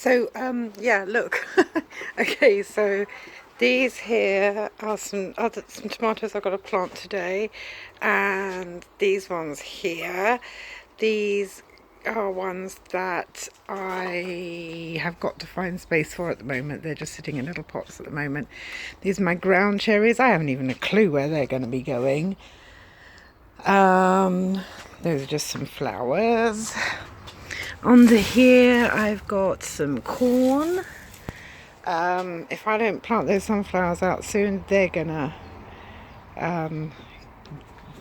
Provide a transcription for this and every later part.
So yeah, look. Okay, so these here are some tomatoes I've got to plant today, and these ones here, these are ones that I have got to find space for at the moment. They're just sitting in little pots at the moment. These are my ground cherries. I haven't even a clue where they're going to be going. Those are just some flowers. Under here I've got some corn. If I don't plant those sunflowers out soon, they're gonna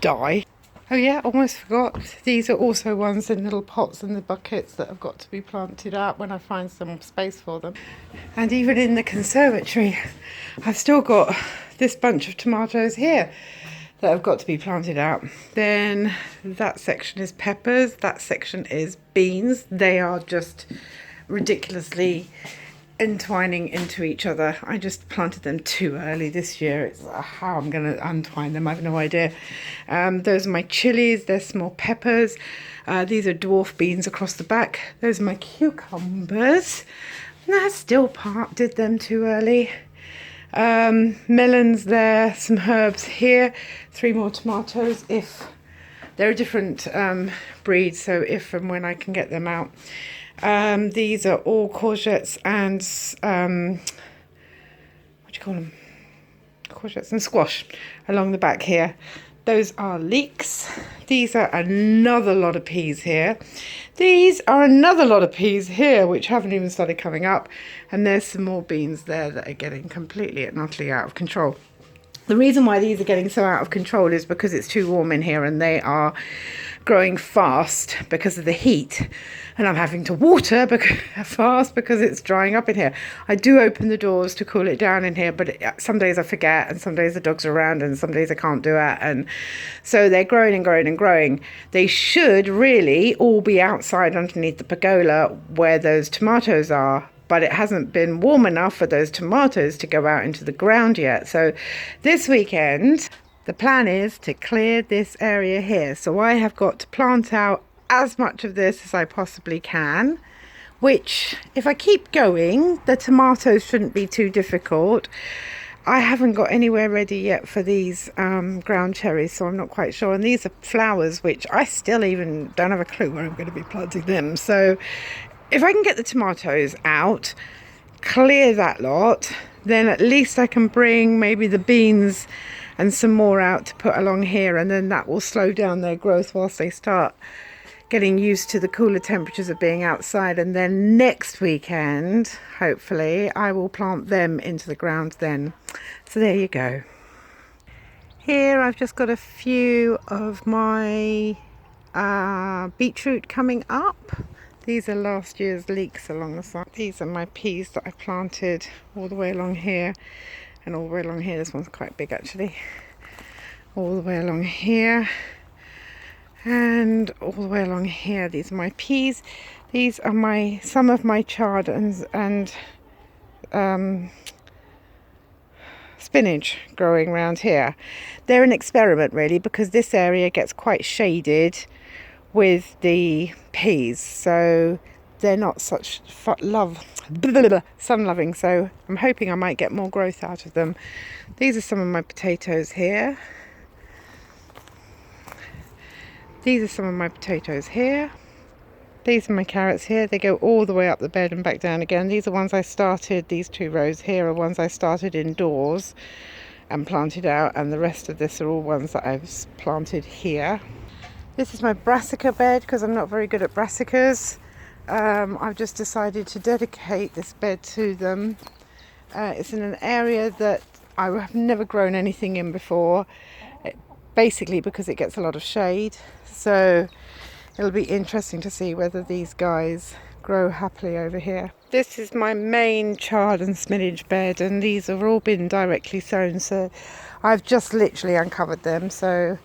die. Oh yeah, almost forgot. These are also ones in little pots in the buckets that have got to be planted out when I find some space for them. And even in the conservatory, I've still got this bunch of tomatoes here that have got to be planted out. Then that section is peppers, that section is beans. They are just ridiculously entwining into each other. I just planted them too early this year. It's how I'm going to untwine them, I have no idea. Those are my chilies, they're small peppers. These are dwarf beans across the back. Those are my cucumbers. And I still did them too early. Melons there, some herbs here, 3 more tomatoes if they're a different breed, so if and when I can get them out. These are all courgettes and what do you call them? Courgettes and squash along the back here. Those are leeks. These are another lot of peas here. These are another lot of peas here, which haven't even started coming up. And there's some more beans there that are getting completely and utterly out of control. The reason why these are getting so out of control is because it's too warm in here and they are growing fast because of the heat. And I'm having to water fast because it's drying up in here. I do open the doors to cool it down in here, but some days I forget and some days the dogs are around and some days I can't do it. And so they're growing and growing and growing. They should really all be outside underneath the pergola where those tomatoes are. But it hasn't been warm enough for those tomatoes to go out into the ground yet. So this weekend, the plan is to clear this area here. So I have got to plant out as much of this as I possibly can, which if I keep going, the tomatoes shouldn't be too difficult. I haven't got anywhere ready yet for these ground cherries, so I'm not quite sure. And these are flowers, which I still even don't have a clue where I'm going to be planting them. So if I can get the tomatoes out, clear that lot, then at least I can bring maybe the beans and some more out to put along here, and then that will slow down their growth whilst they start getting used to the cooler temperatures of being outside. And then next weekend, hopefully, I will plant them into the ground then. So there you go. Here I've just got a few of my beetroot coming up. These are last year's leeks along the side. These are my peas that I planted all the way along here and all the way along here. This one's quite big actually. All the way along here and all the way along here. These are my peas. These are some of my chard and spinach growing around here. They're an experiment really, because this area gets quite shaded with the peas, so they're not such sun loving, so I'm hoping I might get more growth out of them. These are some of my potatoes here. These are some of my potatoes here. These are my carrots here. They go all the way up the bed and back down again. These are ones I started, these 2 rows here are ones I started indoors and planted out, and the rest of this are all ones that I've planted here. This is my brassica bed because I'm not very good at brassicas. I've just decided to dedicate this bed to them. It's in an area that I have never grown anything in before, basically because it gets a lot of shade. So it'll be interesting to see whether these guys grow happily over here. This is my main chard and spinach bed, and these have all been directly sown, so I've just literally uncovered them. So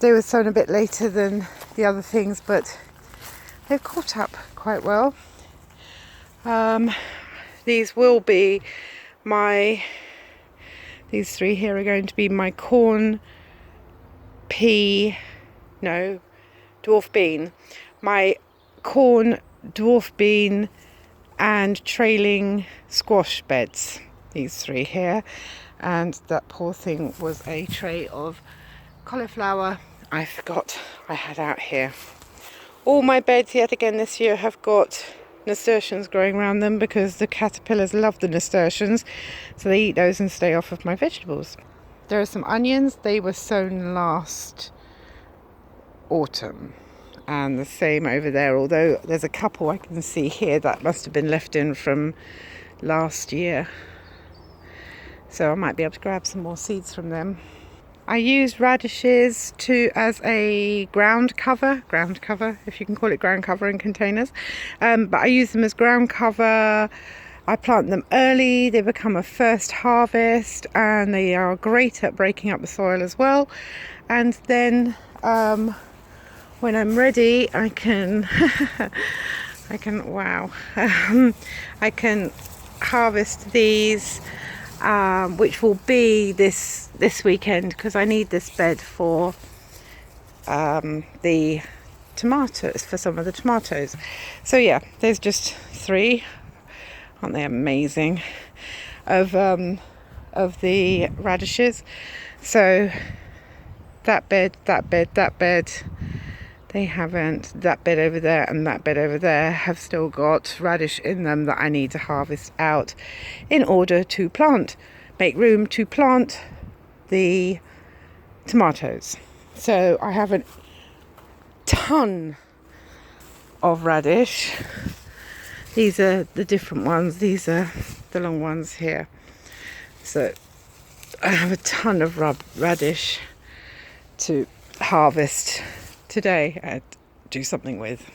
they were sown a bit later than the other things, but they've caught up quite well. These will be these 3 here are going to be my corn, dwarf bean, my corn, dwarf bean, and trailing squash beds, these 3 here. And that poor thing was a tray of cauliflower I forgot I had out here. All my beds yet again this year have got nasturtiums growing around them because the caterpillars love the nasturtiums, so they eat those and stay off of my vegetables. There are some onions. They were sown last autumn, and the same over there, although there's a couple I can see here that must have been left in from last year, so I might be able to grab some more seeds from them. I use radishes as a ground cover, if you can call it ground cover in containers, but I use them as ground cover. I plant them early, they become a first harvest, and they are great at breaking up the soil as well. And then when I'm ready, I can I can harvest these, which will be this weekend, because I need this bed for the tomatoes, for some of the tomatoes. So yeah, there's just 3, aren't they amazing, of the radishes. So that bed, they haven't. That bed over there and that bed over there have still got radish in them that I need to harvest out in order to make room to plant the tomatoes. So I have a ton of radish. These are the different ones. These are the long ones here. So I have a ton of radish to harvest today and do something with.